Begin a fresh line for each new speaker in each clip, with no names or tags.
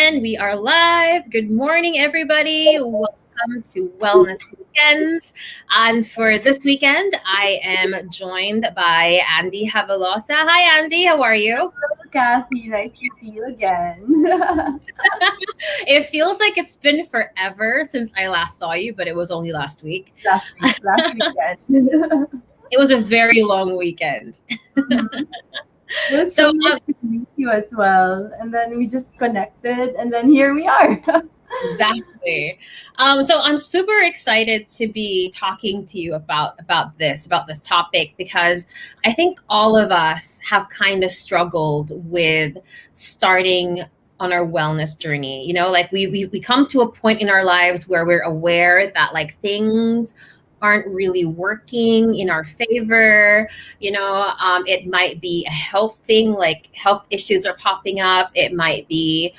And we are live. Good morning, everybody. Welcome to Wellness Weekends. And for this weekend, I am joined by Andie Javelosa. Hi, Andie. How are you?
Kathy, nice to see you again.
It feels like it's been forever since I last saw you, but it was only last week.
last weekend.
It was a very long weekend.
Mhm. It was
So,
so nice to meet you as well. And then we just connected, and then here we are.
exactly. So I'm super excited to be talking to you about this topic because I think all of us have kind of struggled with starting on our wellness journey. Like we come to a point in our lives where we're aware that like things aren't really working in our favor. It might be a health thing, like health issues are popping up. It might be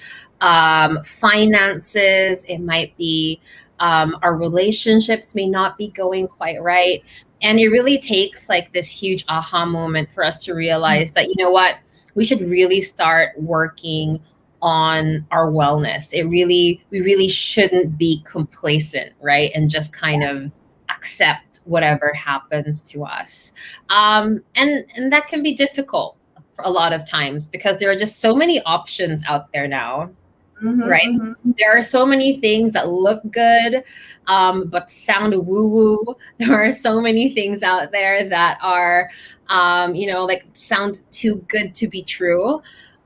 finances, it might be our relationships may not be going quite right. And it really takes like this huge aha moment for us to realize that, you know what, we should really start working on our wellness. We really shouldn't be complacent, right? And just kind of accept whatever happens to us. And that can be difficult for a lot of times because there are just so many options out there now, right?
Mm-hmm.
There are so many things that look good, but sound woo woo. There are so many things out there that are, like sound too good to be true.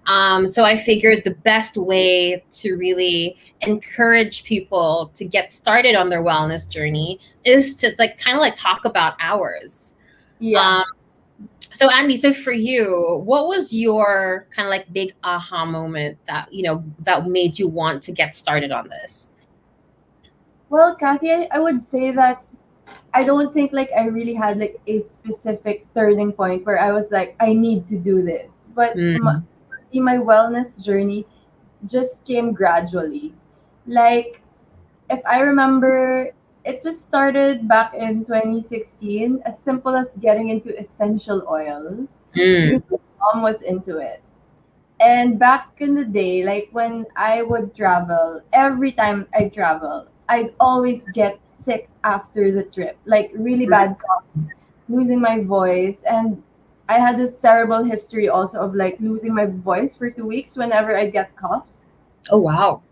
So I figured the best way to really encourage people to get started on their wellness journey is to like kind of like talk about ours.
Yeah.
Um, so Andie, so for you, what was your kind of like big aha moment that, that made you want to get started on this?
Well, Kathy, I would say that I don't think like I really had like a specific turning point where I was like, I need to do this. But
Mm,
my wellness journey just came gradually. Like, if I remember, it just started back in 2016, as simple as getting into essential oils
mm,
because my mom was into it. And back in the day, like when I would travel, every time I travel, I'd always get sick after the trip, like really bad coughs, losing my voice. And I had this terrible history also of like losing my voice for 2 weeks whenever I get coughs.
oh wow.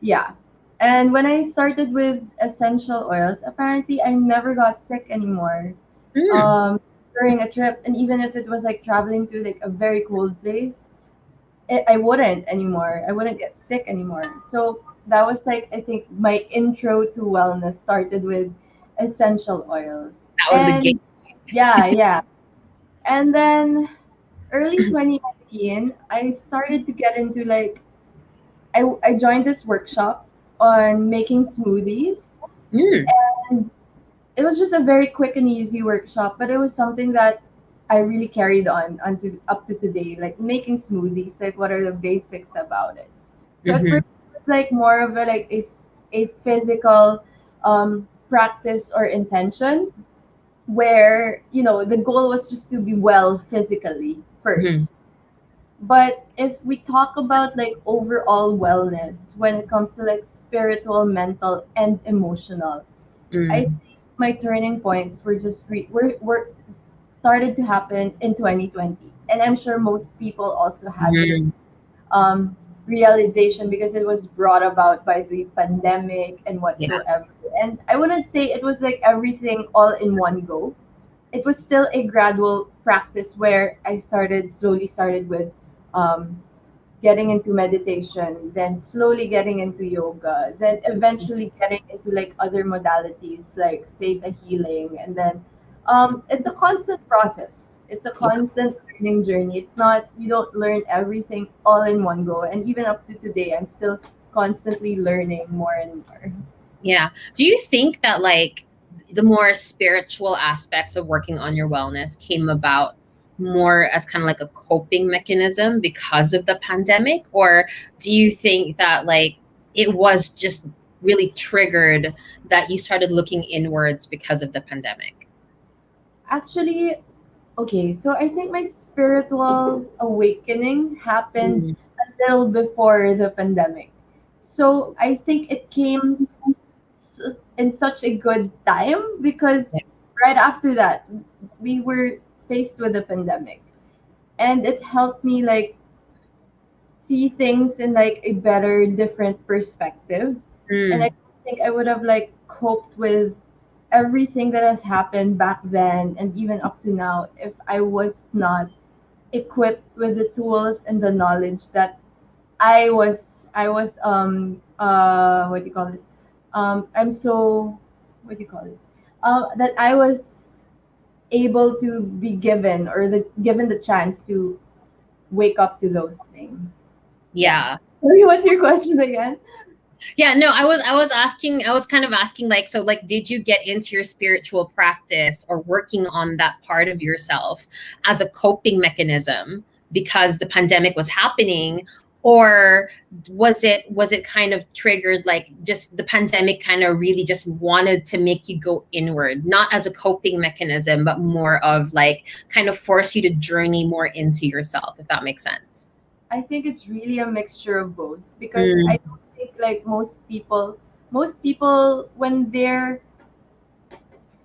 Yeah. And when I started with essential oils, apparently I never got sick anymore.
Mm,
Um, During a trip, and even if it was like traveling to like a very cold place, I wouldn't anymore. I wouldn't get sick anymore. So that was like I think my intro to wellness started with essential oils.
that was the game.
And yeah. And then early 2019, I started to get into like I joined this workshop on making smoothies,
Mm,
and it was just a very quick and easy workshop, but it was something that I really carried on until up to today, like making smoothies, like what are the basics about it. So at
mm-hmm,
first it was like more of a like a physical practice or intention where the goal was just to be well physically
mm-hmm,
first. But if we talk about like overall wellness when it comes to like spiritual, mental, and emotional, I
mm,
think my turning points were just were started to happen in 2020, and I'm sure most people also had this
mm,
um, realization because it was brought about by the pandemic and
yeah.
whatsoever. And I wouldn't say it was like everything all in one go. It was still a gradual practice where I slowly started with um, getting into meditation, then slowly getting into yoga, then eventually getting into like other modalities like theta healing, and then it's a constant process. It's a
Yeah.
constant learning journey. It's not you don't learn everything all in one go, and even up to today, I'm still constantly learning more and more.
Yeah. Do you think that like the more spiritual aspects of working on your wellness came about more as kind of like a coping mechanism because of the pandemic? Or do you think that like it was just really triggered that you started looking inwards because of the pandemic?
Actually, okay, so I think my spiritual awakening happened
Mm,
a little before the pandemic. So I think it came in such a good time because
Yeah.
right after that we were faced with a pandemic, and it helped me like see things in like a better, different perspective. And I
Mm,
think I would have like coped with everything that has happened back then and even up to now if I was not equipped with the tools and the knowledge that I was what do you call this? I'm so what do you call it? That I was able to be given or given the chance to wake up to those things. Yeah.
yeah.
Sorry, what's your question again?
Yeah, no, I was kind of asking like, so like, did you get into your spiritual practice or working on that part of yourself as a coping mechanism because the pandemic was happening? Or was it kind of triggered like just the pandemic kind of really just wanted to make you go inward, not as a coping mechanism, but more of like kind of force you to journey more into yourself, if that makes sense?
I think it's really a mixture of both because I
Mm,
don't think like most people when they're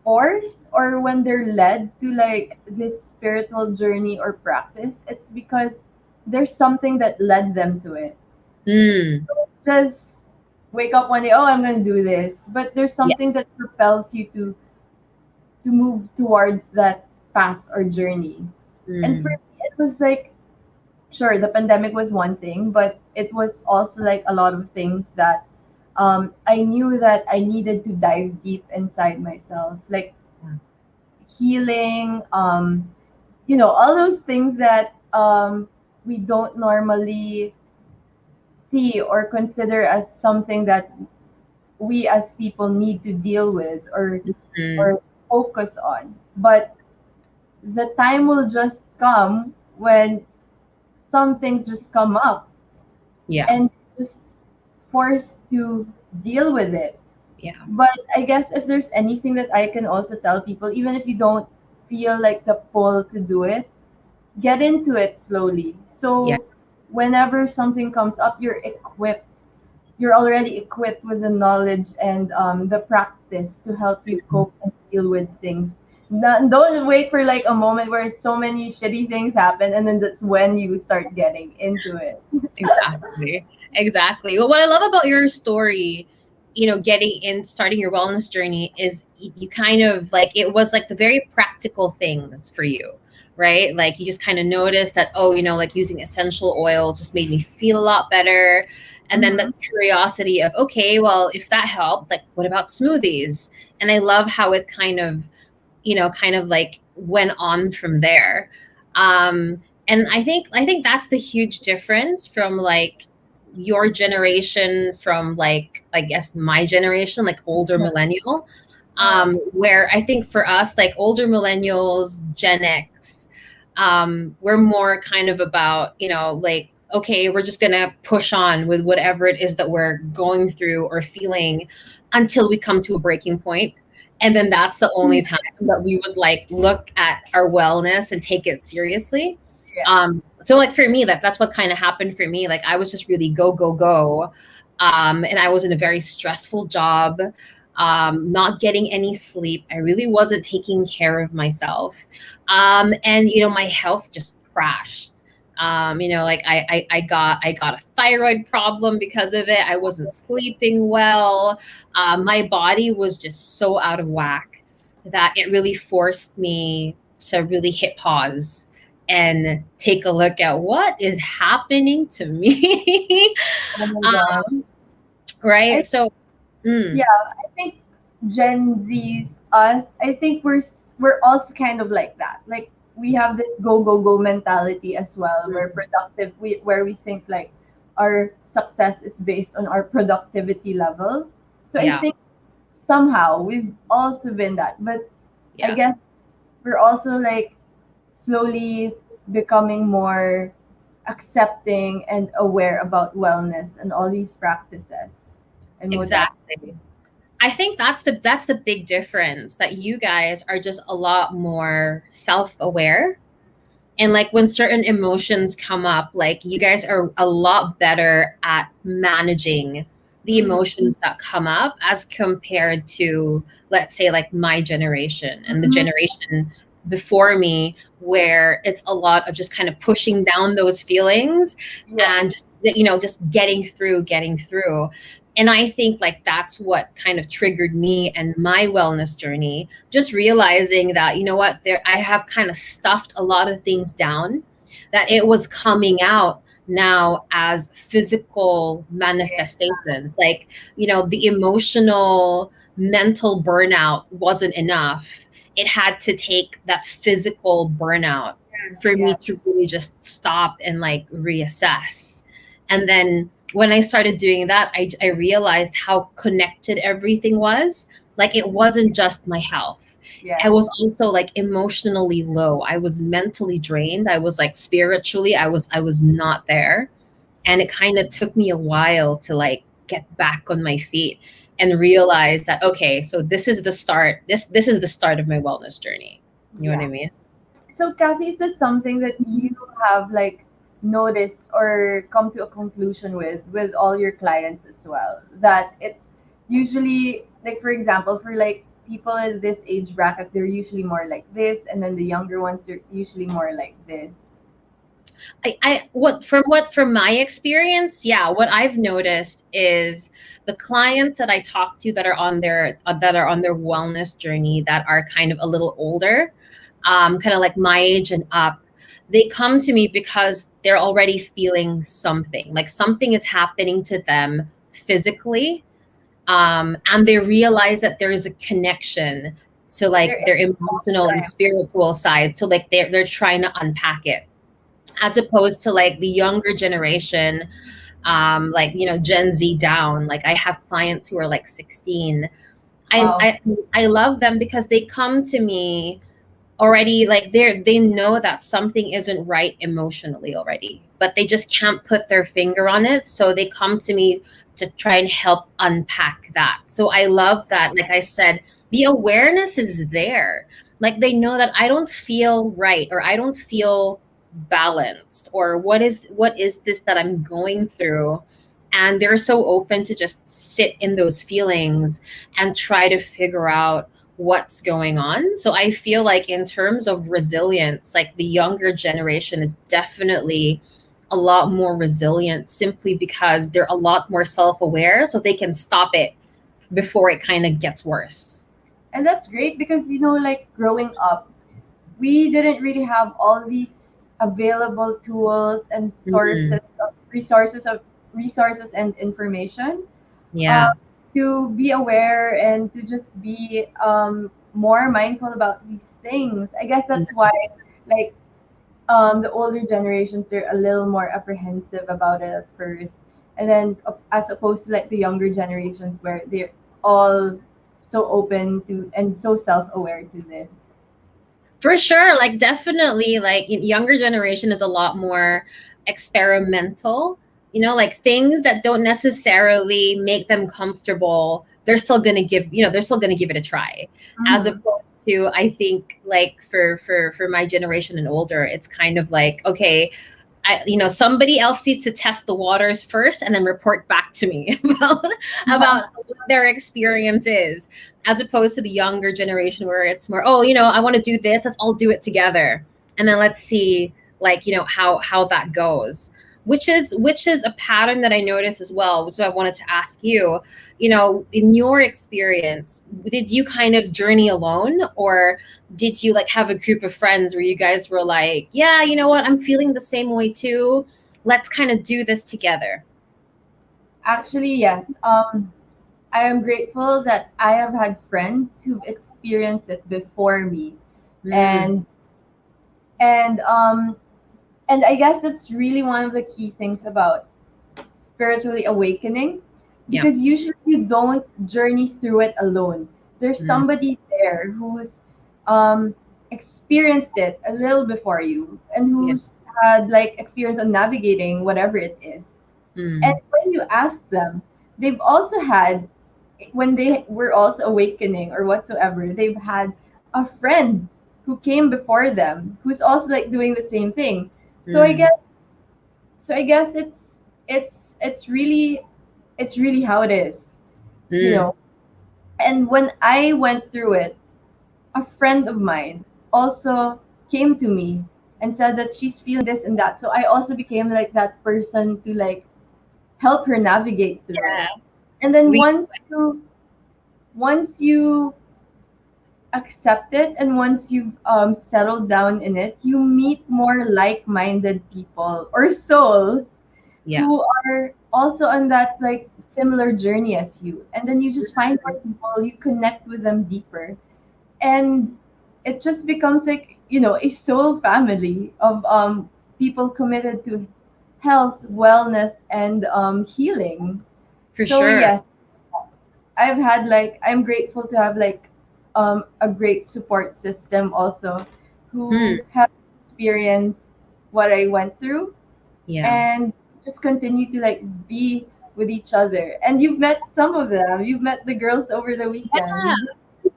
forced or when they're led to like this spiritual journey or practice, it's because there's something that led them to it.
mm,
Just wake up one day, oh, I'm gonna do this, but there's something
yes.
that propels you to move towards that path or journey. And for
Mm,
me, it was like sure the pandemic was one thing, but it was also like a lot of things that I knew that I needed to dive deep inside myself, like healing, all those things that we don't normally see or consider as something that we as people need to deal with
mm,
or focus on. But the time will just come when some things just come up
yeah.
and just forced to deal with it.
Yeah.
But I guess if there's anything that I can also tell people, even if you don't feel like the pull to do it, get into it slowly.
Yeah.
So whenever something comes up, you're equipped. You're already equipped with the knowledge and the practice to help you
Mhm.
cope and deal with things. Don't wait for like a moment where so many shitty things happen and then that's when you start getting into it.
Exactly. Exactly. Well, what I love about your story, getting in, starting your wellness journey is you kind of like, it was like the very practical things for you, right? Like you just kind of noticed that, oh, like using essential oil just made me feel a lot better. And then
Mm-hmm.
that curiosity of, okay, well, if that helped, like, what about smoothies? And I love how it kind of like went on from there. And I think that's the huge difference from like your generation from like I guess my generation, like older millennial. Where I think for us, like older millennials, Gen X, we're more kind of about, like, okay, we're just gonna push on with whatever it is that we're going through or feeling until we come to a breaking point. And then that's the only time that we would like look at our wellness and take it seriously.
Yeah.
So like for me, that's what kind of happened for me. Like I was just really go, go, go. And I was in a very stressful job, not getting any sleep. I really wasn't taking care of myself. And my health just crashed. Like I got a thyroid problem because of it. I wasn't sleeping well. My body was just so out of whack that it really forced me to really hit pause and take a look at what is happening to me.
Oh my
um,
god. I
right. So mm,
Yeah, I think Gen Z's us. I think we're also kind of like that. Like we have this go go go mentality as well. We're
mm,
productive. Where we think like our success is based on our productivity level. So I
yeah,
think somehow we've also been that. But I
yeah,
guess we're also like slowly becoming more accepting and aware about wellness and all these practices and modalities.
exactly. I think that's the big difference, that you guys are just a lot more self-aware. And like when certain emotions come up, like you guys are a lot better at managing, the emotions that come up as compared to, let's say, like my generation and the
Mhm.
generation before me, where it's a lot of just kind of pushing down those feelings
Yes.
and just, just getting through. And I think like that's what kind of triggered me and my wellness journey, just realizing that, what, there I have kind of stuffed a lot of things down, that it was coming out now as physical manifestations. Like, the emotional, mental burnout wasn't enough. It had to take that physical burnout for me
Yeah.
to really just stop and like reassess. And then when I started doing that, I realized how connected everything was. Like, it wasn't just my health. I
Yes.
was also like emotionally low. I was mentally drained. I was like spiritually, I was not there. And it kind of took me a while to like get back on my feet and realize that, okay, so this is the start. This is the start of my wellness journey. You know what
Yeah.
I mean?
So, Kathy, is this something that you have like noticed or come to a conclusion with all your clients as well? That it's usually like, for example, for like people in this age bracket, they're usually more like this, and then the younger ones are usually more like this.
What from my experience, yeah, what I've noticed is the clients that I talk to that are on their wellness journey, that are kind of a little older, kind of like my age and up, they come to me because they're already feeling something, like something is happening to them physically, and they realize that there is a connection to like
There is
their emotional and
strength.
spiritual side, so like they're trying to unpack it, as opposed to like the younger generation, like, Gen Z down. Like, I have clients who are like 16. i
Wow.
i, I love them because they come to me already, like they know that something isn't right emotionally already, but they just can't put their finger on it, so they come to me to try and help unpack that. So I love that, like I said, the awareness is there. Like, they know that I don't feel right, or I don't feel balanced, or what is this that I'm going through, and they're so open to just sit in those feelings and try to figure out what's going on. So I feel like, in terms of resilience, like the younger generation is definitely a lot more resilient, simply because they're a lot more self-aware, so they can stop it before it kind of gets worse.
And that's great because, like growing up, we didn't really have all these available tools and
Mhm.
resources and information,
Yeah.
um, to be aware and to just be more mindful about these things. I guess that's why, like, the older generations, they're a little more apprehensive about it at first, and then as opposed to like the younger generations where they're all so open to and so self-aware to this.
For sure, like definitely, like younger generation is a lot more experimental. Like things that don't necessarily make them comfortable, they're still gonna give it a try. As
Mhm.
opposed to, I think, like for my generation and older, it's kind of like, okay, somebody else needs to test the waters first and then report back to me about what their experience is, as opposed to the younger generation, where it's more, oh, I want to do this, let's all do it together, and then let's see, like, how that goes. Which is a pattern that I noticed as well, which I wanted to ask you. In your experience, did you kind of journey alone, or did you like have a group of friends where you guys were like, yeah, you know what, I'm feeling the same way too, let's kind of do this together?
Actually, yes. I am grateful that I have had friends who've experienced it before me,
Mm,
and and um and I guess that's really one of the key things about spiritually awakening,
yeah.
because usually you don't journey through it alone. There's
Mm,
somebody there who's um, experienced it a little before you and
yeah.
who's had like experience on navigating whatever it is. And
Mm,
when you ask them, they've also had, when they were also awakening or whatsoever, they've had a friend who came before them who's also like doing the same thing. So I
mm,
guess so I guess it's it's really it's really how it is, you
Mm,
know. And when I went through it, a friend of mine also came to me and said that she's feeling this and that. So I also became like that person to like help her navigate through it.
yeah.
And then
We
once you accept it and once you've settled down in it, you meet more like-minded people or souls
yeah.
who are also on that like similar journey as you. And then you just find more people, you connect with them deeper. And it just becomes like, a soul family of people committed to health, wellness, and healing.
For
So
sure.
yes, I'm grateful to have like a great support system also
Hmm.
who have experienced what I went through
Yeah.
and just continue to like be with each other. And you've met some of them. You've met the girls over the weekend.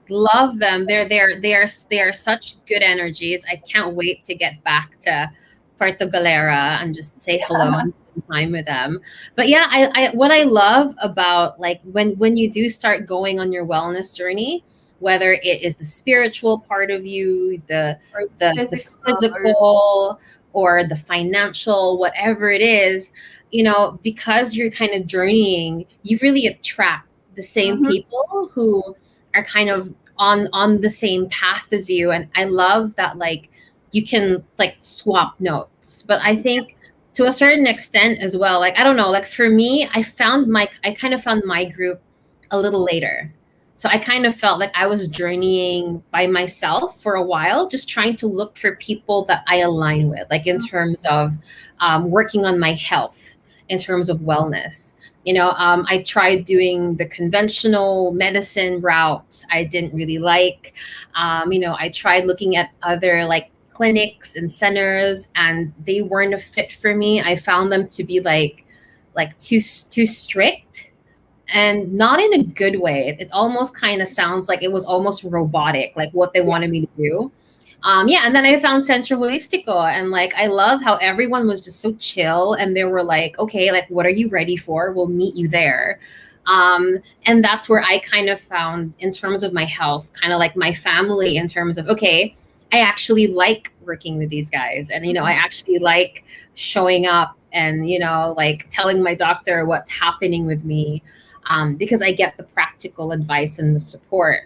Love them. They are such good energies. I can't wait to get back to Puerto Galera and just say hello and spend time with them. But yeah, I what I love about like when you do start going on your wellness journey, whether it is the spiritual part of you,
Or
the
physical or
physical or the financial, whatever it is, because you're kind of journeying, you really attract the same
mhm,
people who are kind of on the same path as you. And I love that, like, you can like swap notes. But I think to a certain extent as well, like, I don't know, like for me, I kind of found my group a little later. So I kind of felt like I was journeying by myself for a while, just trying to look for people that I align with, like in terms of working on my health, in terms of wellness. I tried doing the conventional medicine route. I didn't really like. I tried looking at other like clinics and centers, and they weren't a fit for me. I found them to be like too strict, and not in a good way. It almost kind of sounds like it was almost robotic, like what they
yeah.
wanted me to do. Yeah, and then I found Centro Holistico, and like I love how everyone was just so chill, and they were like, okay, like what are you ready for? We'll meet you there. And that's where I kind of found, in terms of my health, kind of like my family, in terms of, okay, I actually like working with these guys, and I actually like showing up and like telling my doctor what's happening with me, because I get the practical advice and the support.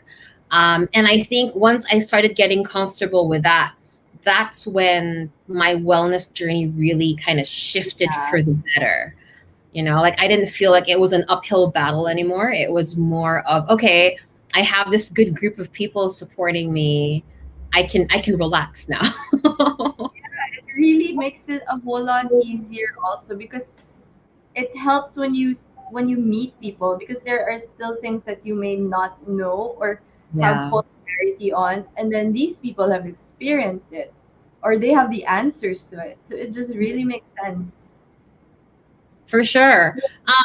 And I think once I started getting comfortable with that, that's when my wellness journey really kind of shifted
Yeah.
for the better. Like I didn't feel like it was an uphill battle anymore. It was more of, okay, I have this good group of people supporting me. I can relax now.
It really makes it a whole lot easier also because it helps when you meet people because there are still things that you may not know or have
Yeah,
full clarity on, and then these people have experienced it or they have the answers to it, so it just really makes sense.
for sure.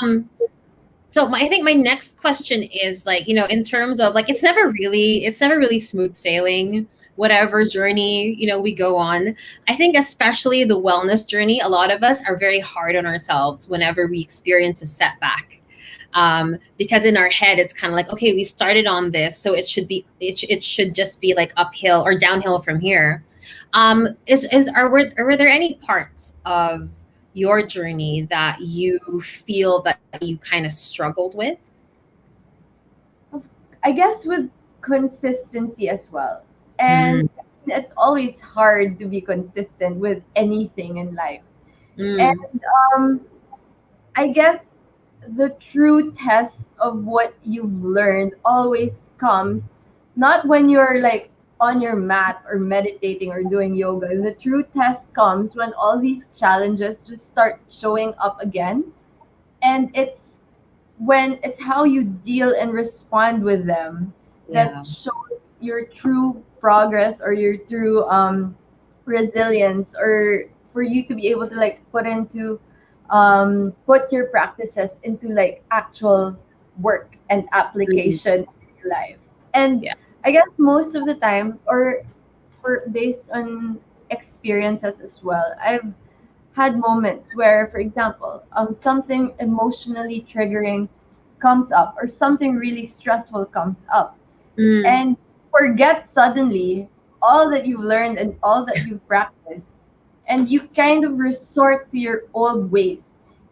Um, I think my next question is, like, in terms of like, it's never really smooth sailing, whatever journey, we go on. I think especially the wellness journey, a lot of us are very hard on ourselves whenever we experience a setback. Because in our head, it's kind of like, okay, we started on this, so it should just be like uphill or downhill from here. Were there any parts of your journey that you feel that you kind of struggled with?
I guess with consistency as well, and
Mm,
it's always hard to be consistent with anything in life.
mm,
And I guess the true test of what you've learned always comes not when you're like on your mat or meditating or doing yoga. The true test comes when all these challenges just start showing up again. And it's how you deal and respond with them that
yeah.
shows your true progress or your true resilience, or for you to be able to like put your practices into like actual work and
Mm,
application in your life. And
yeah.
I guess most of the time, or for based on experiences as well, I've had moments where, for example, something emotionally triggering comes up or something really stressful comes up,
Mm.
and forget suddenly all that you've learned and all that you've practiced, and you kind of resort to your old ways.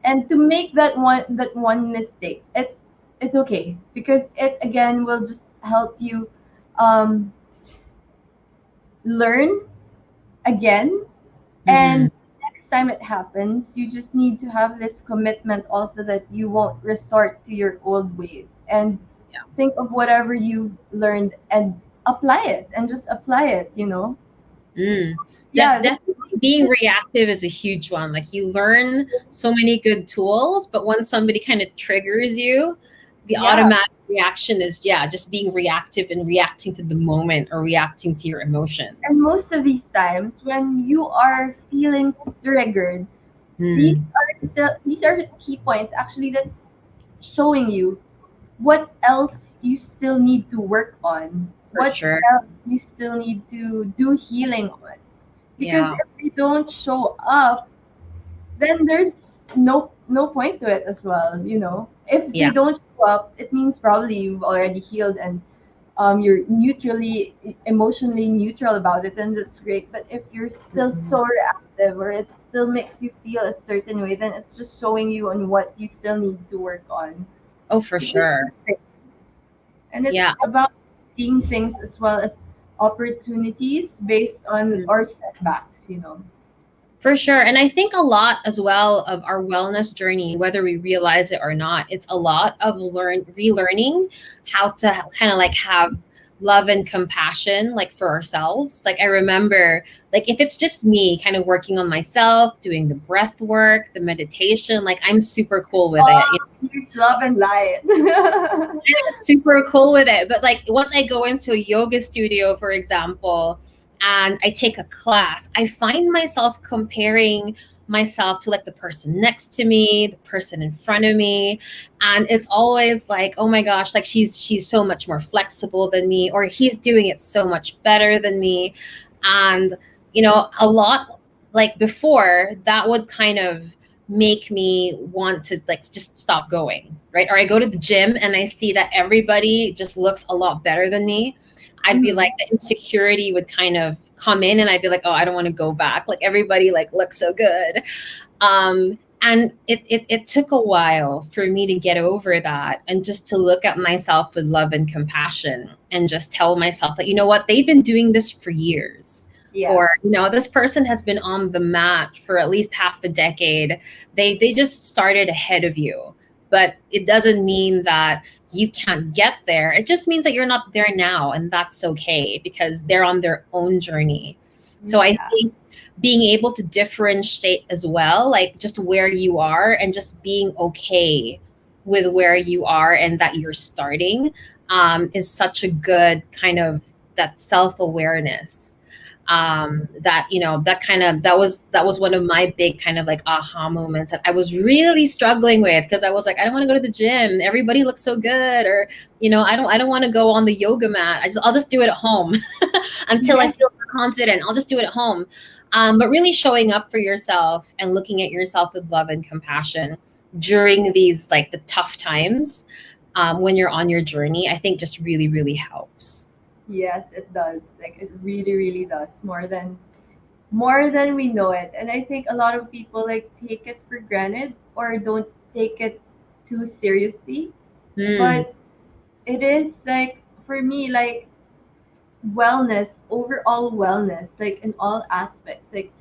And to make that one mistake, it's okay, because it again will just help you um, learn again.
Mm-hmm.
And next time it happens, you just need to have this commitment also that you won't resort to your old ways, and think of whatever you learned and apply it, and just apply it.
Mm.
Yeah, that's
Definitely being reactive is a huge one. Like you learn so many good tools, but when somebody kind of triggers you, the
yeah.
automatic reaction is, yeah, just being reactive and reacting to the moment or reacting to your
And
emotions.
most of these times when you are feeling triggered, these
Mm,
these are the key points actually that's showing you what else you still need to work on,
for
what
sure.
else you still need to do healing on. Because
Yeah.
if they don't show up, then there's no point to it as well. If
Yeah.
they don't show up, it means probably you've already healed, and you're neutrally emotionally neutral about it, and that's great. But if you're still
Mhm.
so reactive, or it still makes you feel a certain way, then it's just showing you on what you still need to work on.
Oh, for
Which is
sure.
great. And it's
Yeah.
about seeing things as well as opportunities based on our setbacks.
For sure. And I think a lot as well of our wellness journey, whether we realize it or not, it's a lot of relearning how to kind of like have love and compassion like for ourselves. Like I remember, like if it's just me kind of working on myself, doing the breath work, the meditation, like I'm super cool with it.
Oh, peace, love, and light.
Super cool with it. But like once I go into a yoga studio, for example, and I take a class, I find myself comparing myself to like the person next to me, the person in front of me, and it's always like, oh my gosh, like she's so much more flexible than me, or he's doing it so much better than me. And a lot, like before, that would kind of make me want to like just stop going, right? Or I go to the gym and I see that everybody just looks a lot better than me. I'd be like,
Mhm.
the insecurity would kind of come in and I'd be like, oh, I don't want to go back. Like everybody like looks so good. And it took a while for me to get over that and just to look at myself with love and compassion and just tell myself that, you know what, they've been doing this for years.
Yeah.
Or, this person has been on the mat for at least half a decade. They just started ahead of you. But it doesn't mean that you can't get there. It just means that you're not there now, and that's okay because they're on their own journey. So I
Yeah.
think being able to differentiate as well, like just where you are and just being okay with where you are and that you're starting, is such a good kind of that self-awareness, that that was one of my big kind of like aha moments that I was really struggling with, because I was like, I don't want to go to the gym, everybody looks so good, or I don't want to go on the yoga mat, I'll just do it at home until I
Yeah.
feel more confident. I'll just do it at home. But really showing up for yourself and looking at yourself with love and compassion during these like the tough times, when you're on your journey, I think just really, really helps.
Yes, it does. Like it really, really does. More than we know it. And I think a lot of people like take it for granted or don't take it too seriously.
Mm,
But it is like, for me, like wellness, overall wellness, like in all aspects, like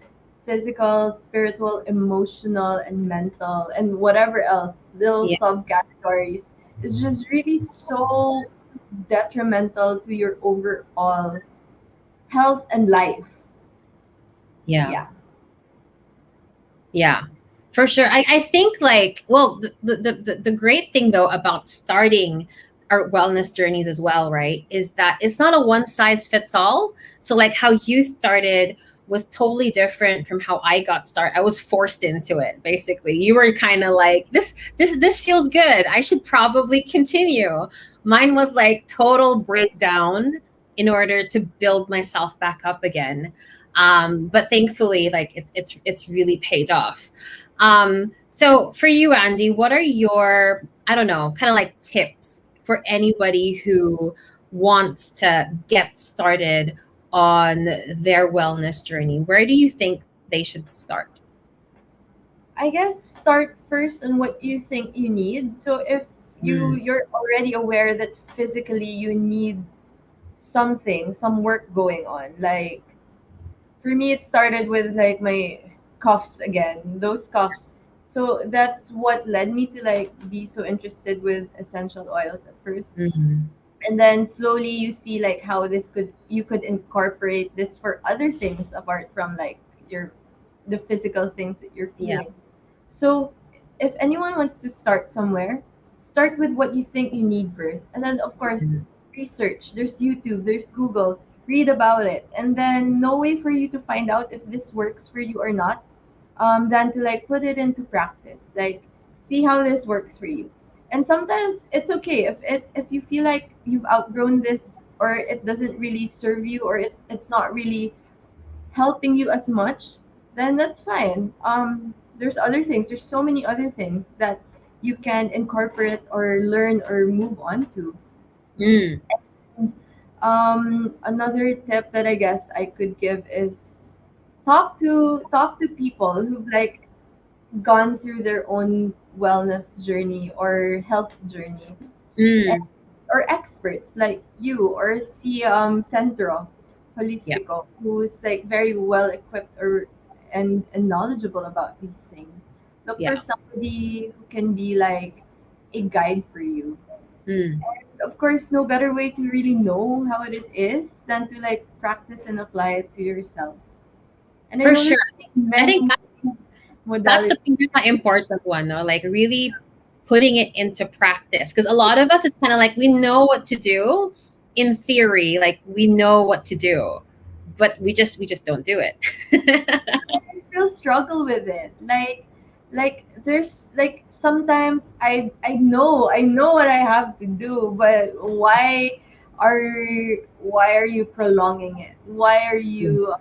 physical, spiritual, emotional, and mental, and whatever else, little
yeah,
subcategories, is just really so detrimental to your overall health and life.
yeah.
Yeah.
Yeah, for sure. I think like, well, the great thing though about starting our wellness journeys as well, right, is that it's not a one size fits all. So like how you started was totally different from how I got started. I was forced into it basically. You were kind of like, this feels good, I should probably continue. Mine was like total breakdown in order to build myself back up again. But thankfully, like it's really paid off. So for you, Andy, what are your, I don't know, kind of like tips for anybody who wants to get started on their wellness journey? Where do you think they should start?
I guess start first on what you think you need. So if
Mm,
you're already aware that physically you need something, some work going on. Like for me, it started with like my coughs again, those coughs. So that's what led me to like be so interested with essential oils at first.
mm,
And then slowly you see like how this could you could incorporate this for other things apart from like your the physical things that you're
yeah.
feeling. So, if anyone wants to start somewhere, start with what you think you need first. And then, of course,
Mm,
research. There's YouTube, there's Google. Read about it. And then, no way for you to find out if this works for you or not than to like put it into practice. Like, see how this works for you. And sometimes it's okay if you feel like you've outgrown this or it doesn't really serve you or it's not really helping you as much, then that's fine. There's other things. There's so many other things that you can incorporate or learn or move on to.
mm,
Another tip that I guess I could give is talk to people who've like gone through their own wellness journey or health journey
mm,
or experts like you or see Centro
yeah,
Holistico who's like very well equipped or and knowledgeable about these things. Look for
yeah.
somebody who can be like a guide for you.
Mm,
Of course, no better way to really know how it is than to like practice and apply it to yourself. And I
for
know
sure.
there's
I
many
think that's the
modalities.
important one, though. Like really putting it into practice, because a lot of us, it's kind of like we know what to do in theory, like we know what to do, but we just don't do it.
I still struggle with it. Like there's like sometimes I know what I have to do, but are why are you prolonging it? Why are you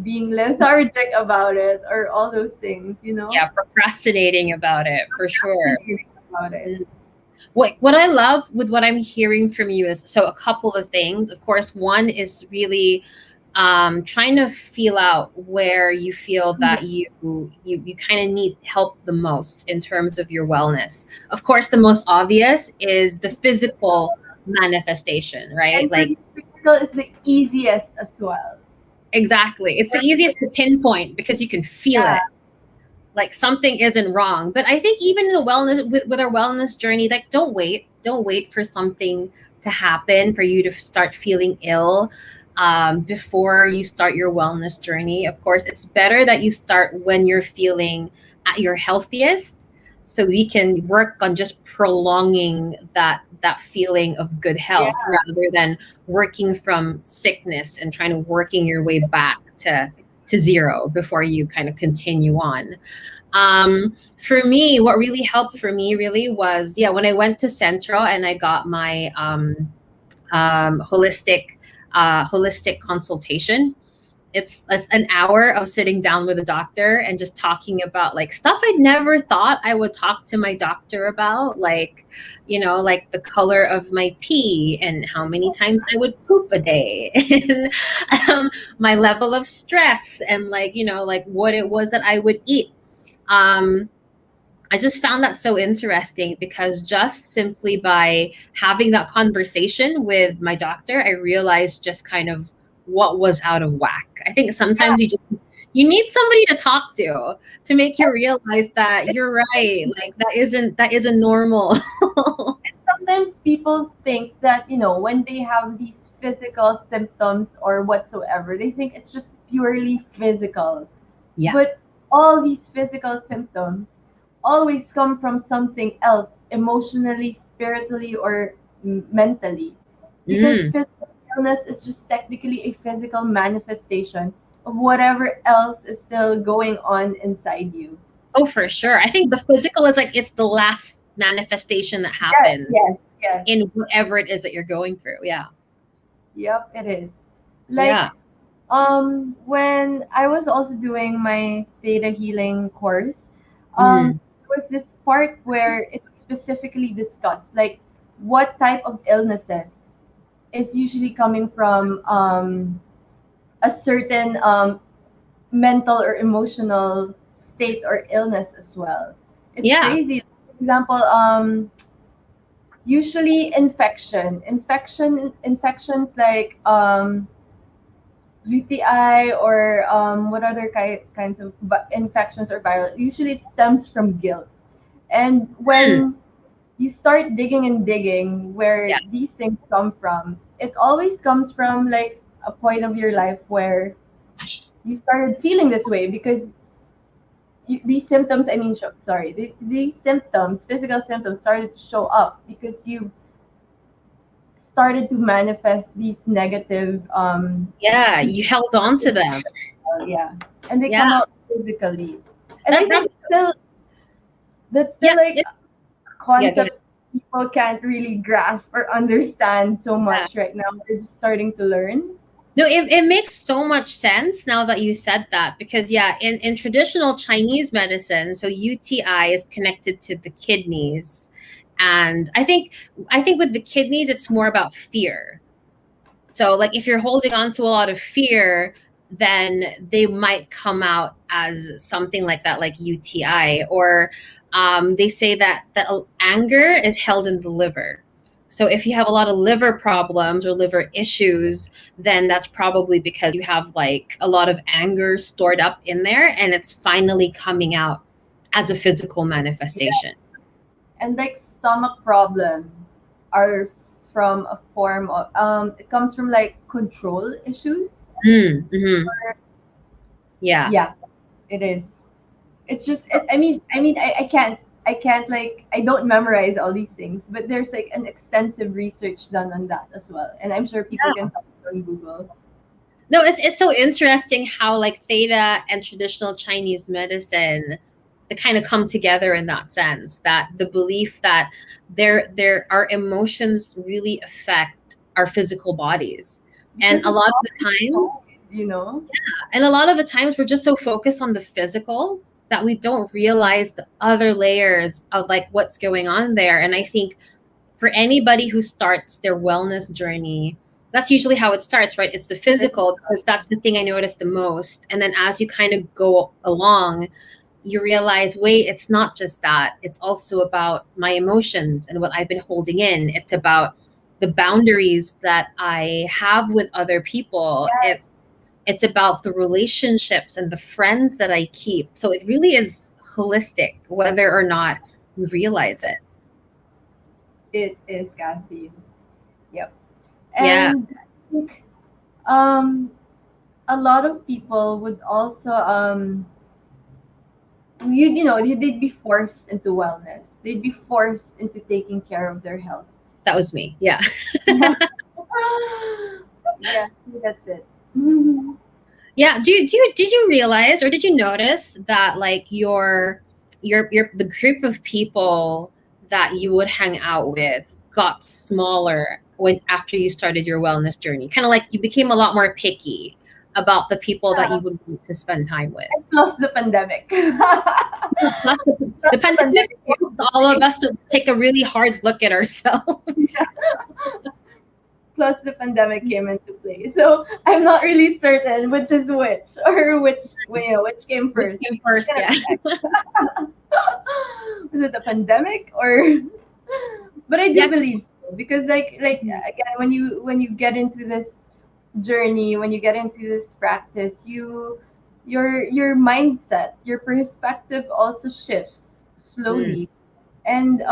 being lethargic about it or all those things, you know?
Yeah, procrastinating about it for sure.
Fascinating about it.
Mm. What I love with what I'm hearing from you is, so a couple of things. Of course, one is really trying to feel out where you feel that you kind of need help the most in terms of your wellness. Of course, the most obvious is the physical manifestation, right?
And for
Like
me, physical is the easiest as well.
exactly. It's the easiest to pinpoint because you can feel
Yeah,
it. Like something isn't wrong. But I think even in the wellness with our wellness journey, like don't wait for something to happen for you to start feeling ill before you start your wellness journey. Of course, it's better that you start when you're feeling at your healthiest, so we can work on just prolonging that feeling of good
yeah.
health rather than working from sickness and trying to working your way back to zero before you kind of continue on. For me, what really helped for me really was, yeah, when I went to Centro and I got my holistic consultation. It's an hour of sitting down with a doctor and just talking about like stuff I'd never thought I would talk to my doctor about, like, like the color of my pee and how many times I would poop a day, and my level of stress, and like, like what it was that I would eat. Um, I just found that so interesting because just simply by having that conversation with my doctor, I realized just kind of what was out of whack. I think sometimes you need somebody to talk to make you realize that you're right. Like that isn't normal.
Sometimes people think that, when they have these physical symptoms or whatsoever, they think it's just purely physical.
Yeah.
But all these physical symptoms always come from something else, emotionally, spiritually, or mentally. Because
Mm.
physical illness is just technically a physical manifestation of whatever else is still going on inside you.
Oh, for sure. I think the physical is like it's the last manifestation that
Yes,
happens
yes, yes.
in whatever it is that you're going through. Yeah.
Yep, it is.
Yeah.
Like When I was also doing my theta healing course,
Mm.
there was this part where it was specifically discussed, like what type of illnesses is usually coming from a certain mental or emotional state or illness as well. It's
Yeah.
crazy. For example, usually infections like UTI or what other kinds of infections or viral. Usually, it stems from guilt. And
Mm.
when you start digging and digging
Yeah.
where these things come from, it always comes from like a point of your life where you started feeling this way because these symptoms, I mean, sorry, these symptoms, physical symptoms, started to show up because you started to manifest these negative
Yeah. You held on to them.
yeah, and they
Yeah.
come out physically. And I
That
think that's
yeah.
still like
It's
a
yeah. Go ahead.
concept people can't really grasp or understand so
Yeah.
much right now. They're just starting to learn.
No, it makes so much sense now that you said that because yeah, in traditional Chinese medicine, so UTI is connected to the kidneys. And I think with the kidneys it's more about fear. So, like, if you're holding on to a lot of fear, then they might come out as something like that, like UTI. Or they say that anger is held in the liver. So, if you have a lot of liver problems or liver issues, then that's probably because you have like a lot of anger stored up in there, and it's finally coming out as a physical manifestation.
And like stomach problems are from a form of it comes from like control issues.
Mm-hmm. Yeah.
Yeah, it is. It's just I can't like I don't memorize all these things, but there's like an extensive research done on that as well, and I'm sure people can find it on Google.
No, it's so interesting how like theta and traditional Chinese medicine they kind of come together in that sense that the belief that there our emotions really affect our physical bodies. And
Because
a
it's
lot of
all
the times,
you know.
and a lot of the times we're just so focused on the physical that we don't realize the other layers of like what's going on there. And I think for anybody who starts their wellness journey, that's usually how it starts, right? It's the physical because that's the thing I noticed the most. And then as you kind of go along, you realize, wait, it's not just that. It's also about my emotions and what I've been holding in. It's about the boundaries that I have with other people. It's about the relationships and the friends that I keep. So it really is holistic, whether or not we realize it.
It is caffeine. Yep.
Yeah.
And I think um a lot of people would also they'd be forced into wellness. They'd be forced into taking care of their health.
That was me. Yeah.
Yeah, that's it. Mhm.
Yeah. Did you realize or did you notice that like your the group of people that you would hang out with got smaller when after you started your wellness journey? Kind of like you became a lot more picky about the people that you would want to spend time with.
Plus the pandemic.
Plus the
Plus the
pandemic
pandemic came
forced
into
all of
play.
us to take a really hard look at ourselves.
Plus the pandemic came into play. So I'm not really certain which is which or which came
Which
first.
came first,
Gonna
yeah.
check. Was it the pandemic or? But I
Yeah.
do believe so because like again when you get into this journey, when you get into this practice, your mindset, your perspective also shifts
Mm,
slowly, and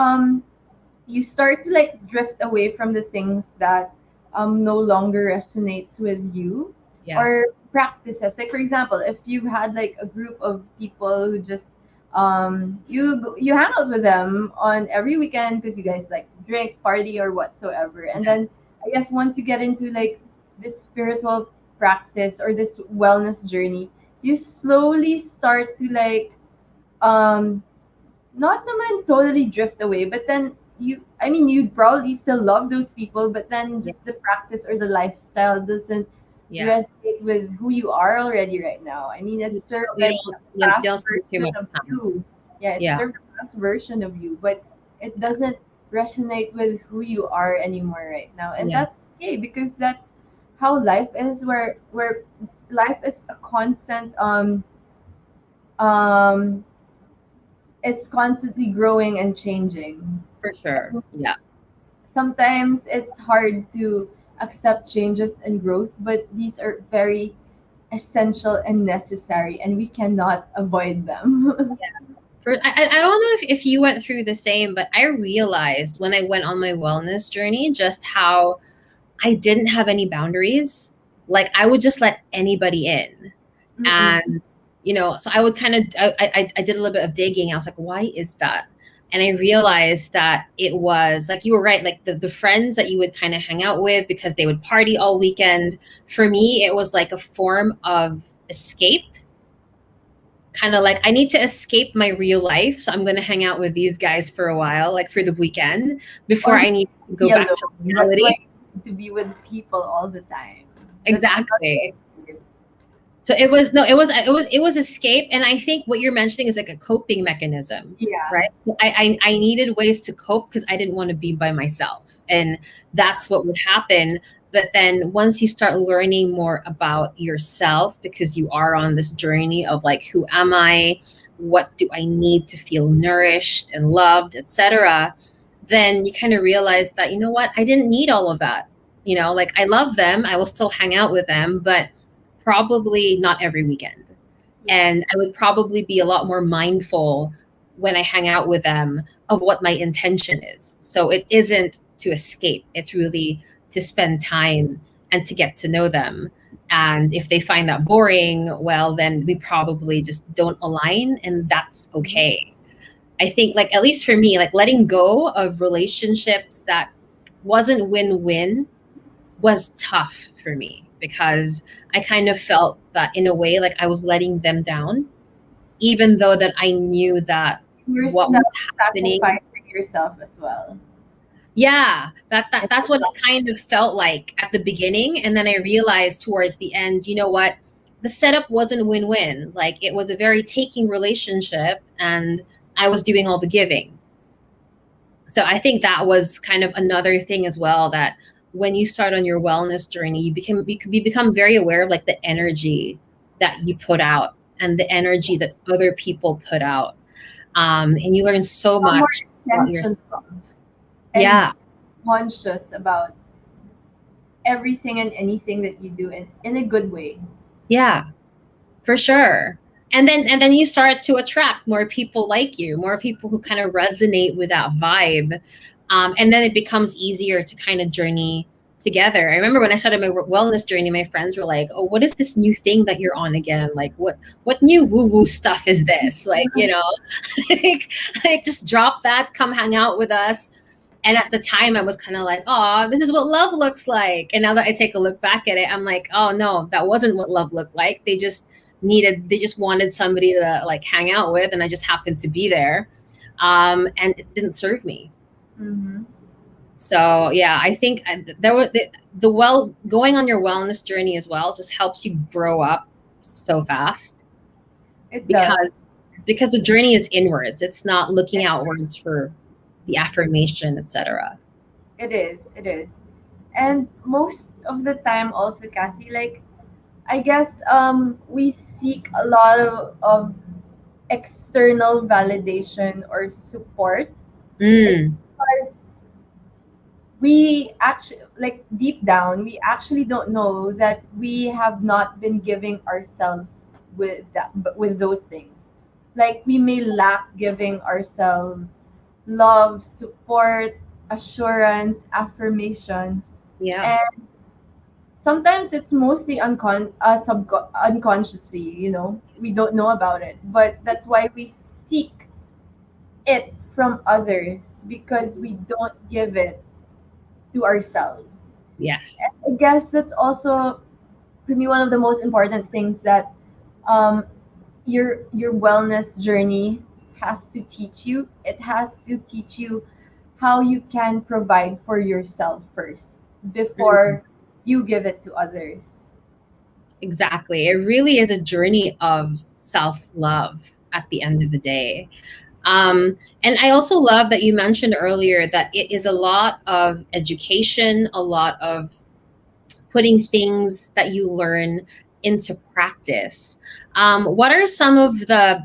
you start to like drift away from the things that no longer resonates with you
yeah.
or practices. Like for example, if you've had like a group of people who just you hang out with them on every weekend because you guys like to drink, party, or whatsoever, and
Yeah.
then I guess once you get into like this spiritual practice or this wellness journey, you slowly start to like um not naman totally drift away, but then you'd probably still love those people, but then
Yeah.
just the practice or the lifestyle doesn't.
Yeah.
resonate with who you are already right now. I mean, it's sort of
They
like
don't
a
they
past
don't spend too
version
much
of
time.
you. Yeah, it's
Yeah.
sort of a past version of you, but it
Yeah.
doesn't resonate with who you are anymore right now, and
Yeah.
that's okay because that's how life is. Where life is a constant um it's constantly growing and changing.
For sure. Yeah.
Sometimes it's hard to accept changes and growth, but these are very essential and necessary, and we cannot avoid them.
I don't know if you went through the same, but I realized when I went on my wellness journey just how I didn't have any boundaries. Like I would just let anybody in.
Mm-mm.
And, so I would kind of, I did a little bit of digging. I was like, why is that? And I realized that it was like, you were right. Like the friends that you would kind of hang out with because they would party all weekend. For me, it was like a form of escape, kind of like I need to escape my real life. So I'm going to hang out with these guys for a while, like for the weekend before
Or
I need to go
be
back
alone.
to
That's why
reality.
you need to be with people all the time. That's another
Exactly.
escape.
So it was no, it was escape, and I think what you're mentioning is like a coping mechanism,
Yeah.
right? I needed ways to cope because I didn't want to be by myself, and that's what would happen. But then once you start learning more about yourself, because you are on this journey of like, who am I? What do I need to feel nourished and loved, etc., then you kind of realize that, you know what, I didn't need all of that. Like I love them, I will still hang out with them, but probably not every weekend.
Yeah.
And I would probably be a lot more mindful when I hang out with them of what my intention is. So it isn't to escape, it's really to spend time and to get to know them. And if they find that boring, well, then we probably just don't align, and that's
Mhm.
okay. I think, like, at least for me, like letting go of relationships that wasn't win-win was tough for me because I kind of felt that in a way like I was letting them down, even though that I knew that
You're
what was happening.
self-sacrificing yourself as well.
Yeah,
And
that's what it kind of felt like at the beginning. And then I realized towards the end, you know what? The setup wasn't win-win. Like it was a very taking relationship, and I was doing all the giving. So I think that was kind of another thing as well, that when you start on your wellness journey, you become very aware of like the energy that you put out and the energy that other people put out, and you learn so
become more
much about yourself.
intentional and
Yeah,
conscious about everything and anything that you do in a good way.
yeah, for sure. And then you start to attract more people like you, more people who kind of resonate with that vibe. And then it becomes easier to kind of journey together. I remember when I started my wellness journey, my friends were like, "Oh, what is this new thing that you're on again? Like, what new woo woo stuff is this? Like, like, just drop that, come hang out with us." And at the time, I was kind of like, "Oh, this is what love looks like." And now that I take a look back at it, I'm like, "Oh no, that wasn't what love looked like. They just wanted somebody to like hang out with, and I just happened to be there, and it didn't serve me."
Mm-hmm.
So yeah, I think there was the well going on your wellness journey as well just helps you grow up so fast,
It does.
because the journey is inwards. It's not looking outwards for the affirmation, etc.
It is. It is. And most of the time, also, Kathy, like I guess we seek a lot of external validation or support. It's
Mm,
because we actually, like deep down, we actually don't know that we have not been giving ourselves with that, but with those things. Like we may lack giving ourselves love, support, assurance, affirmation,
yeah,
and sometimes it's mostly unconsciously. We don't know about it, but that's why we seek it from others because we don't give it to ourselves.
yes,
I guess that's also for me one of the most important things that um, your wellness journey has to teach you. It has to teach you how you can provide for yourself first
mm,
before you give it to others.
Exactly. It really is a journey of self-love at the end of the day. And I also love that you mentioned earlier that it is a lot of education, a lot of putting things that you learn into practice. What are some of the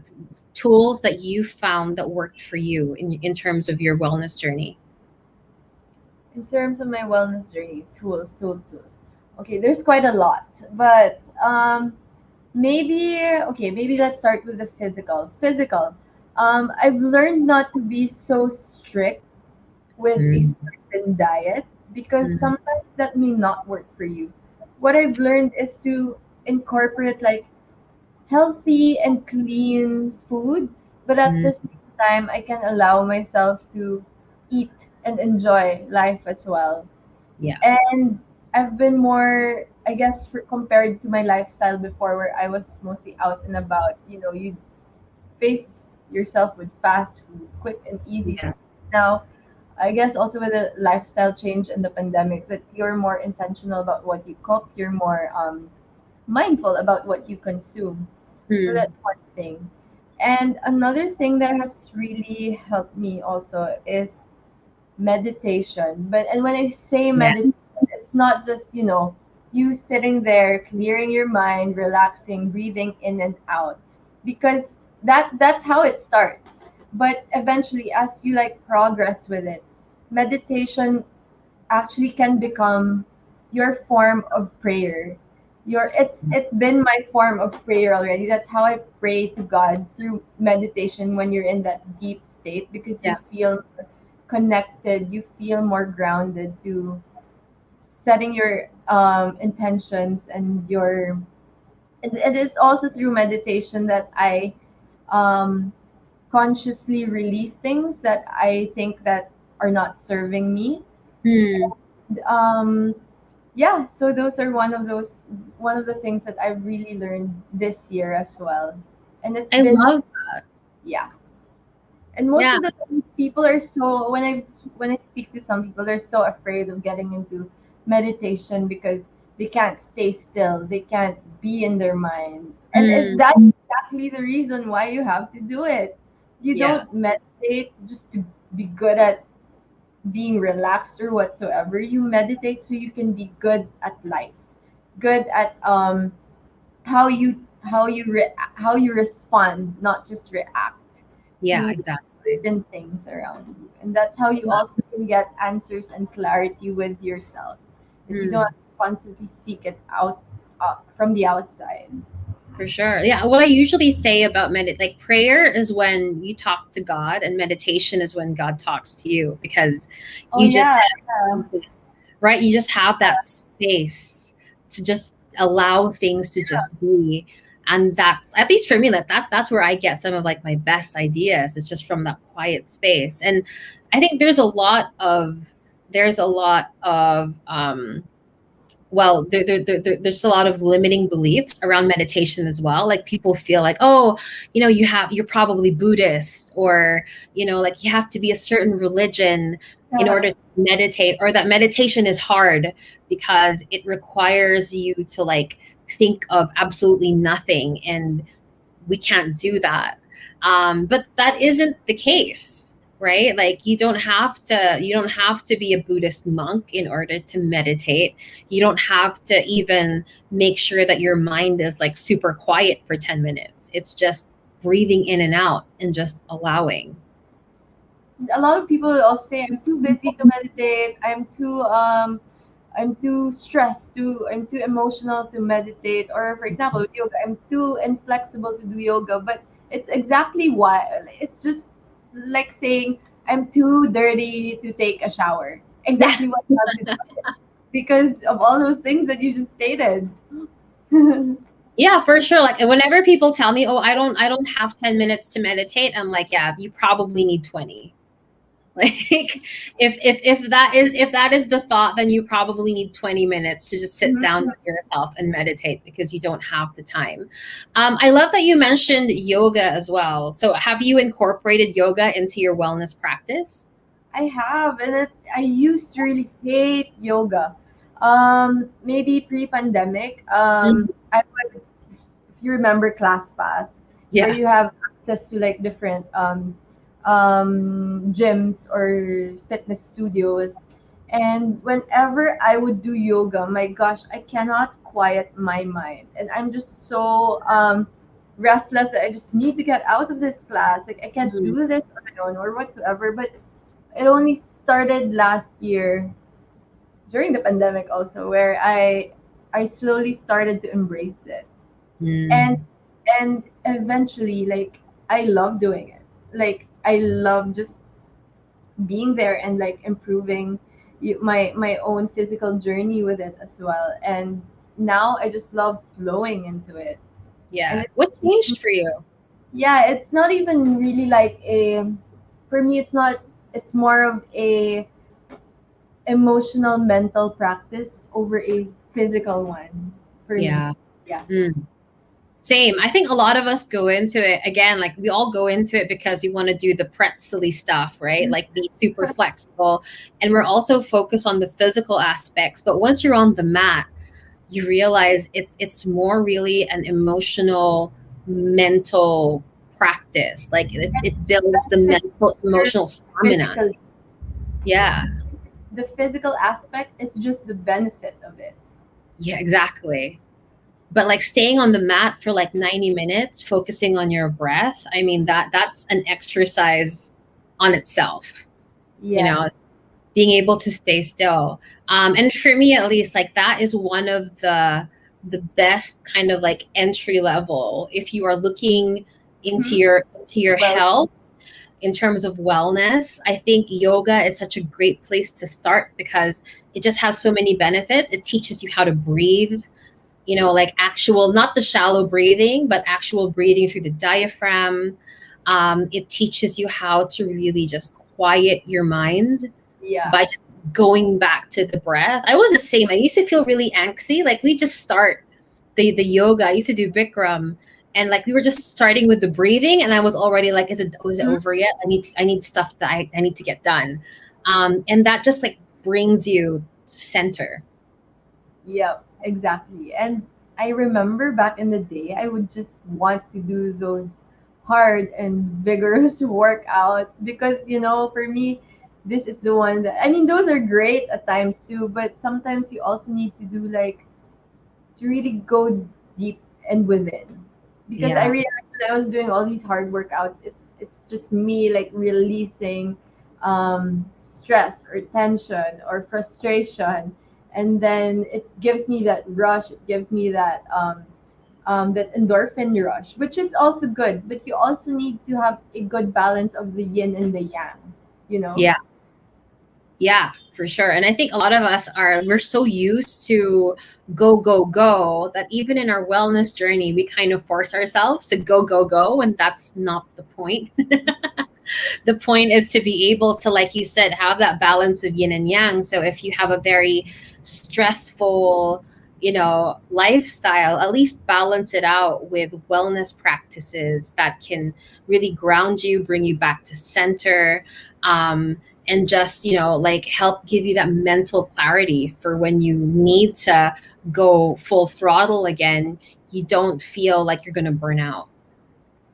tools that you found that worked for you in terms of your wellness journey?
In terms of my wellness journey, tools. Okay, there's quite a lot, but maybe let's start with the physical. Physical. I've learned not to be so strict with a
Mm,
certain diet because
mm,
sometimes that may not work for you. What I've learned is to incorporate like healthy and clean food, but at
mm.
the same time, I can allow myself to eat and enjoy life as well.
Yeah.
And I've been more, I guess, compared to my lifestyle before, where I was mostly out and about. You know, you face yourself with fast food, quick and easy
Yeah.
food. Now, I guess also with the lifestyle change and the pandemic, that you're more intentional about what you cook. You're more mindful about what you consume. So
Mm.
that's one thing. And another thing that has really helped me also is meditation. But and when I say
Yes.
meditation, it's not just, you sitting there, clearing your mind, relaxing, breathing in and out. Because that's how it starts. But eventually as you like progress with it, meditation actually can become your form of prayer. It's been my form of prayer already. That's how I pray to God through meditation when you're in that deep state because you
Yeah.
feel connected, you feel more grounded to setting your intentions and your it is also through meditation that I um, consciously release things that I think that are not serving me.
Mm.
Um, yeah, so those are one of the things that I really learned this year as well. And it's
I
been
love.
yeah. And most
Yeah.
of the time, people are so when I speak to some people, they're so afraid of getting into meditation because they can't stay still, they can't be in their mind, and
Mm.
that's exactly the reason why you have to do it. You
Yeah.
don't meditate just to be good at being relaxed or whatsoever. You meditate so you can be good at life, good at how you respond, not just react
Yeah.
to
Exactly.
certain things around you. And that's how you
Yeah.
also can get answers and clarity with yourself. That you don't
Mm.
have to constantly seek it out from the outside.
For sure. Yeah. What I usually say about like prayer is when you talk to God, and meditation is when God talks to you because
Oh
you just
yeah,
have, right? You just have that space to just allow things to just be. And that's, at least for me, like that's where I get some of like my best ideas. It's just from that quiet space. And I think there's a lot of well, there's a lot of limiting beliefs around meditation as well. Like people feel like, oh, you're probably Buddhist, or like you have to be a certain religion in
yeah.
order to meditate, or that meditation is hard because it requires you to like think of absolutely nothing, and we can't do that. But that isn't the case, right? Like you don't have to be a Buddhist monk in order to meditate. You don't have to even make sure that your mind is like super quiet for 10 minutes. It's just breathing in and out and just allowing.
A lot of people will say I'm too busy to meditate. I'm too stressed to I'm too emotional to meditate. Or for example with yoga, I'm too inflexible to do yoga. But it's exactly why it's just like saying I'm too dirty to take a shower.
Yeah.
Exactly what you have to do because of all those things that you just stated.
Yeah, for sure. Like whenever people tell me, "Oh, I don't have 10 minutes to meditate." I'm like, "Yeah, you probably need 20." Like if that is the thought, then you probably need 20 minutes to just sit down with yourself and meditate because you don't have the time. I love that you mentioned yoga as well. So have you incorporated yoga into your wellness practice?
I have, and I used to really hate yoga. Maybe pre-pandemic,
Mhm.
I would, if you remember ClassPass, where
Yeah.
you have access to like different gyms or fitness studios. And whenever I would do yoga, my gosh, I cannot quiet my mind. And I'm just so restless that I just need to get out of this class. Like I can't
Mhm.
do this on my own or whatsoever. But it only started last year during the pandemic also where I slowly started to embrace it. And
Mm.
and eventually like I love doing it. Like I love just being there and like improving my own physical journey with it as well. And now I just love flowing into it. And
Yeah. What changed for you?
yeah, it's not even really like a, for me it's not, it's more of a emotional mental practice over a physical one for me.
Yeah.
Yeah.
Mm. Same. I think a lot of us go into it again, like we all go into it because we want to do the pretzely stuff, right? Like be super flexible. And we're also focused on the physical aspects. But once you're on the mat, you realize it's more really an emotional, mental practice. Like it builds the mental, emotional stamina.
Physically,
Yeah.
the physical aspect is just the benefit of it.
Yeah, exactly. But like staying on the mat for like 90 minutes, focusing on your breath, I mean that's an exercise on itself, you
Yeah.
know, being able to stay still. And for me at least, like that is one of the best kind of like entry level if you are looking
Hmm.
into your
Well,
health in terms of wellness. I think yoga is such a great place to start because it just has so many benefits. It teaches you how to breathe, you know, like actual, not the shallow breathing, but actual breathing through the diaphragm. It teaches you how to really just quiet your mind
yeah.
by just going back to the breath. I was the same. I used to feel really angsty. Like we just start the yoga. I used to do Bikram, and like we were just starting with the breathing, and I was already like, is it was it
Mhm.
over yet? I need stuff that I need to get done. And that just like brings you center.
Yeah, exactly. And I remember back in the day, I would just want to do those hard and vigorous workouts because, for me, this is the one that, I mean, those are great at times too, but sometimes you also need to do like to really go deep and within. Because I
Yeah.
realized when I was doing all these hard workouts, it's just me like releasing stress or tension or frustration, and then it gives me that rush. It gives me that endorphin rush, which is also good. But you also need to have a good balance of the yin and the yang. You know.
Yeah. Yeah, for sure. And I think a lot of us are, we're so used to go, go, go that even in our wellness journey, we kind of force ourselves to go, go, go. And that's not the point. The point is to be able to, like you said, have that balance of yin and yang. So if you have a very stressful, you know, lifestyle, at least balance it out with wellness practices that can really ground you, bring you back to center, and just, you know, like help give you that mental clarity for when you need to go full throttle again. You don't feel like you're going to burn out.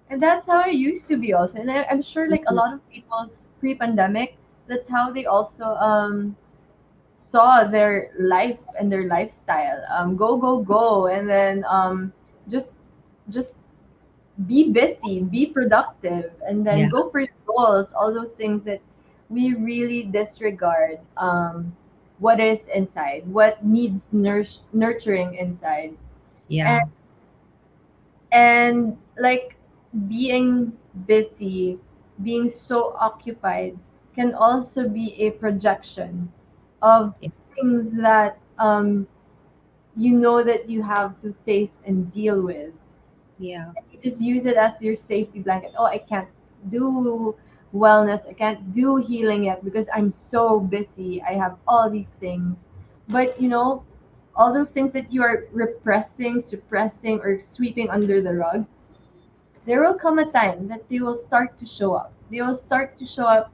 And that's how I used to be also. And I'm sure like a
Mhm.
lot of people pre-pandemic, that's how they also saw their life and their lifestyle. Go, go, go, and then just just be busy, be productive, and then
Yeah.
go for your goals. All those things that we really disregard. What is inside? What needs nurturing inside? And
Yeah.
like being busy, being so occupied can also be a projection of things that you know that you have to face and deal with.
Yeah.
And you just use it as your safety blanket. Oh, I can't do wellness, I can't do healing yet because I'm so busy. I have all these things. But all those things that you are repressing, suppressing, or sweeping under the rug, there will come a time that they will start to show up. They will start to show up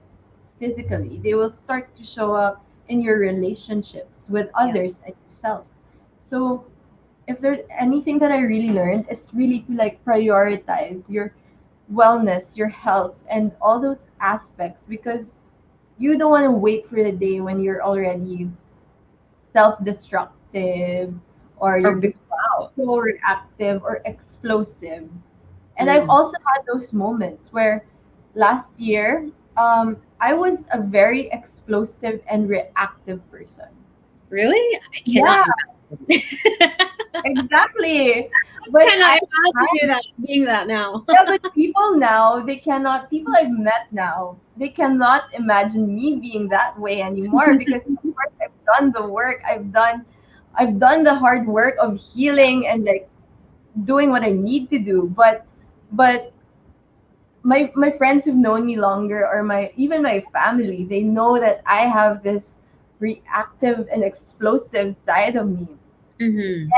physically. They will start to show up in your relationships with
Yeah.
others and yourself. So if there's anything that I really learned, it's really to like prioritize your wellness, your health, and all those aspects, because you don't want to wait for the day when you're already self-destructive or
Or
you're
burn
becoming
out.
so reactive or explosive. And I've
Mm.
also had those moments where last year, I was a very explosive and reactive person.
Really? I cannot
Yeah,
imagine.
exactly. But
Cannot
at
imagine you
times,
that being that now.
yeah, but people now, they cannot, people I've met now, they cannot imagine me being that way anymore, because of course I've done the work, I've done the hard work of healing and like doing what I need to do. But my friends who've known me longer, or my even my family, they know that I have this reactive and explosive side of me.
Hmm.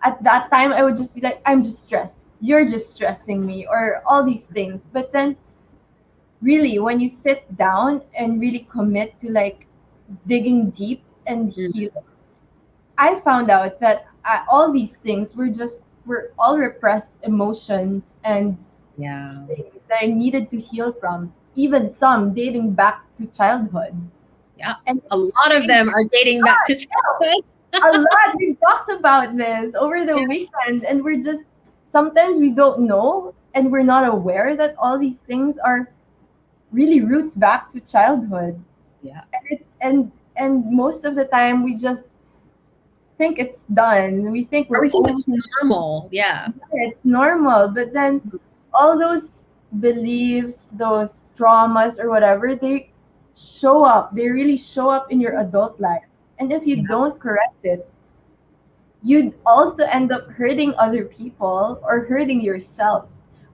At that time I would just be like, I'm just stressed. You're just stressing me, or all these things. But then really when you sit down and really commit to like digging deep and heal, I found out that all these things were all repressed emotions and
Yeah.
things that I needed to heal from, even some dating back to childhood.
Yeah.
And
A
it's
lot of
crazy.
them are dating back to childhood.
A lot. We talked about this over the
Yeah.
weekend, and we're just sometimes we don't know, and we're not aware that all these things are really roots back to childhood.
Yeah.
And most of the time we just think it's done. We think
Or
we're
we think
over
it's normal. Yeah.
it, it's normal, but then all those beliefs, those traumas or whatever, they show up. They really show up in your adult life. And if you
Yeah.
don't correct it, you'd also end up hurting other people or hurting yourself.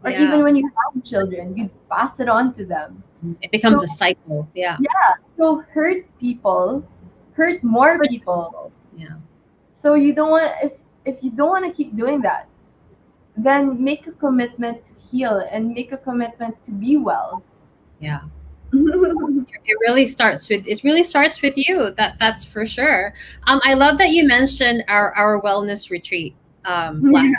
Or
Yeah.
even when you have children, you'd pass it on to them.
It becomes
So,
a cycle. Yeah.
yeah, so hurt people, hurt more people.
Yeah.
So you don't want, if you don't want to keep doing that, then make a commitment to heal and make a commitment to be well.
Yeah. It really starts with you. That's for sure. I love that you mentioned our wellness retreat last week.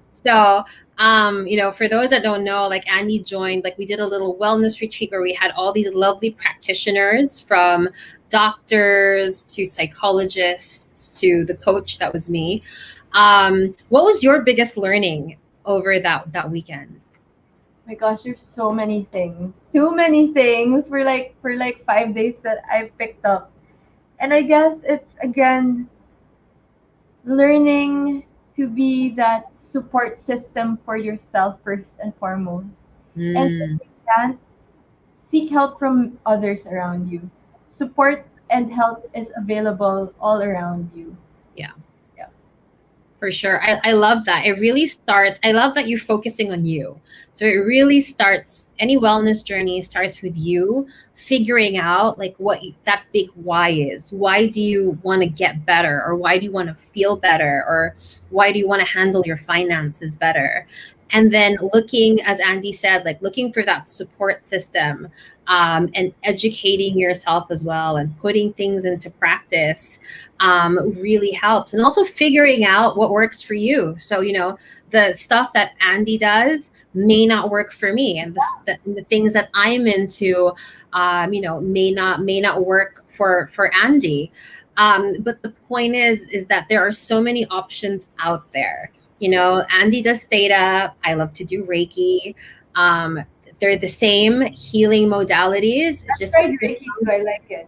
So, for those that don't know, like Andy joined, like we did a little wellness retreat where we had all these lovely practitioners, from doctors to psychologists to the coach that was me. What was your biggest learning over that weekend?
My gosh, there's so many things. Too many things for like 5 days that I picked up. And I guess it's again learning to be that support system for yourself first and foremost. And if
Mm,
you can, seek help from others around you. Support and help is available all around you.
yeah.
Yeah.
For sure. I love that. It really starts, I love that you're focusing on you. So it really starts, any wellness journey starts with you figuring out like what that big why is. Why do you want to get better? Or why do you want to feel better? Or why do you want to handle your finances better? And then looking, as Andy said, like looking for that support system, and educating yourself as well and putting things into practice, really helps. And also figuring out what works for you. So, the stuff that Andy does may not work for me, and the things that I'm into, may not work for Andy. But the point is that there are so many options out there. Andy does theta. I love to do Reiki. Um, they're the same healing modalities. It's just
Tried Reiki too. I like it.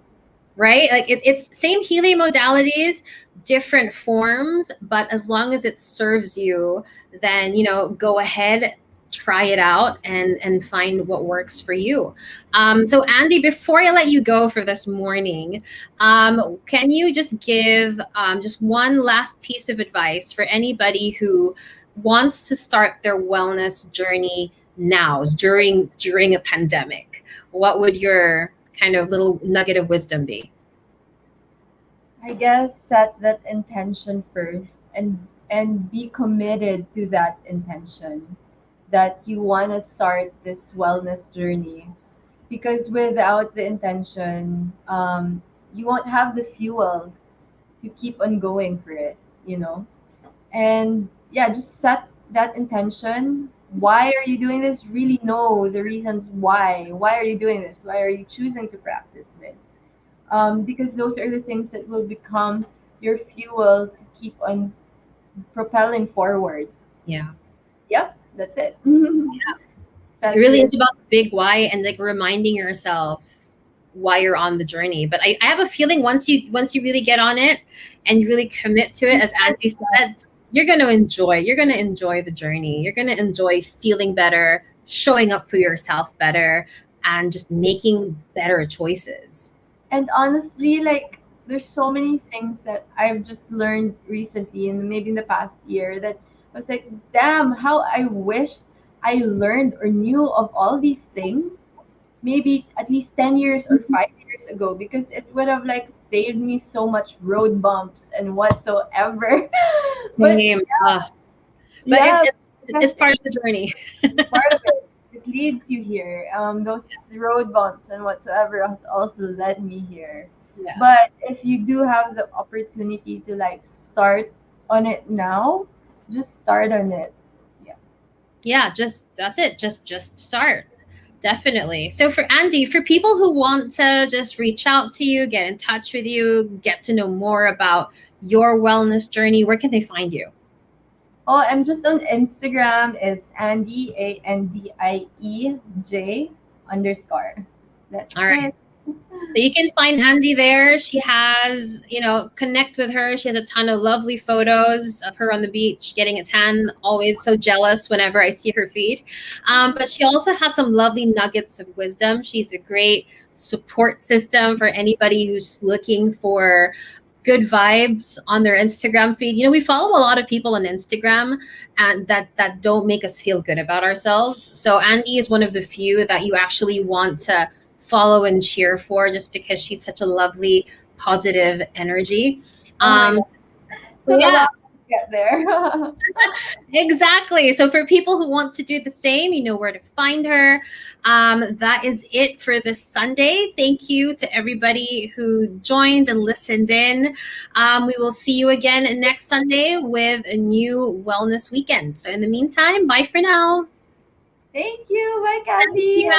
right? Like it's same healing modalities, different forms, but as long as it serves you, then go ahead, try it out, and find what works for you. So Andy, before I let you go for this morning, can you just give just one last piece of advice for anybody who wants to start their wellness journey now during a pandemic? What would your kind of little nugget of wisdom be?
I guess set that intention first, and be committed to that intention, that you want to start this wellness journey, because without the intention, you won't have the fuel to keep on going for it, you know? And yeah, just set that intention. Why are you doing this? Really know the reasons why. Why are you doing this? Why are you choosing to practice this? Because those are the things that will become your fuel to keep on propelling forward.
Yeah.
Yep, that's it.
It
That's
really is
it.
about the big why and like reminding yourself why you're on the journey. But I have a feeling once you really get on it and you really commit to it, as Andie said, you're gonna enjoy the journey. You're gonna enjoy feeling better, showing up for yourself better, and just making better choices.
And honestly, like there's so many things that I've just learned recently and maybe in the past year that I was like, damn, how I wish I learned or knew of all these things maybe at least 10 years or 5 years ago because it would have like saved me so much road bumps and whatsoever. But
Same. But
yeah,
it's part of the journey.
it's part of it. It leads you here. Those road bumps and whatsoever has also led me here.
Yeah.
But if you do have the opportunity to like start on it now, just start on it. Yeah.
Yeah, just that's it. Just start. Definitely. So for Andie, for people who want to just reach out to you, get in touch with you, get to know more about your wellness journey, where can they find you?
Oh, I'm just on Instagram. It's Andie ANDIEJ underscore. That's
All right.
it.
So you can find Andie there. She has, connect with her. She has a ton of lovely photos of her on the beach getting a tan. Always so jealous whenever I see her feed. But she also has some lovely nuggets of wisdom. She's a great support system for anybody who's looking for good vibes on their Instagram feed. We follow a lot of people on Instagram and that don't make us feel good about ourselves. So Andie is one of the few that you actually want to follow and cheer for just because she's such a lovely, positive energy.
Oh my
Um,
god,
so
took a
yeah,
while to get there.
exactly. So for people who want to do the same, you know where to find her. That is it for this Sunday. Thank you to everybody who joined and listened in. We will see you again next Sunday with a new wellness weekend. So in the meantime, bye for now.
Thank you. Bye,
Thank you.
Kathy.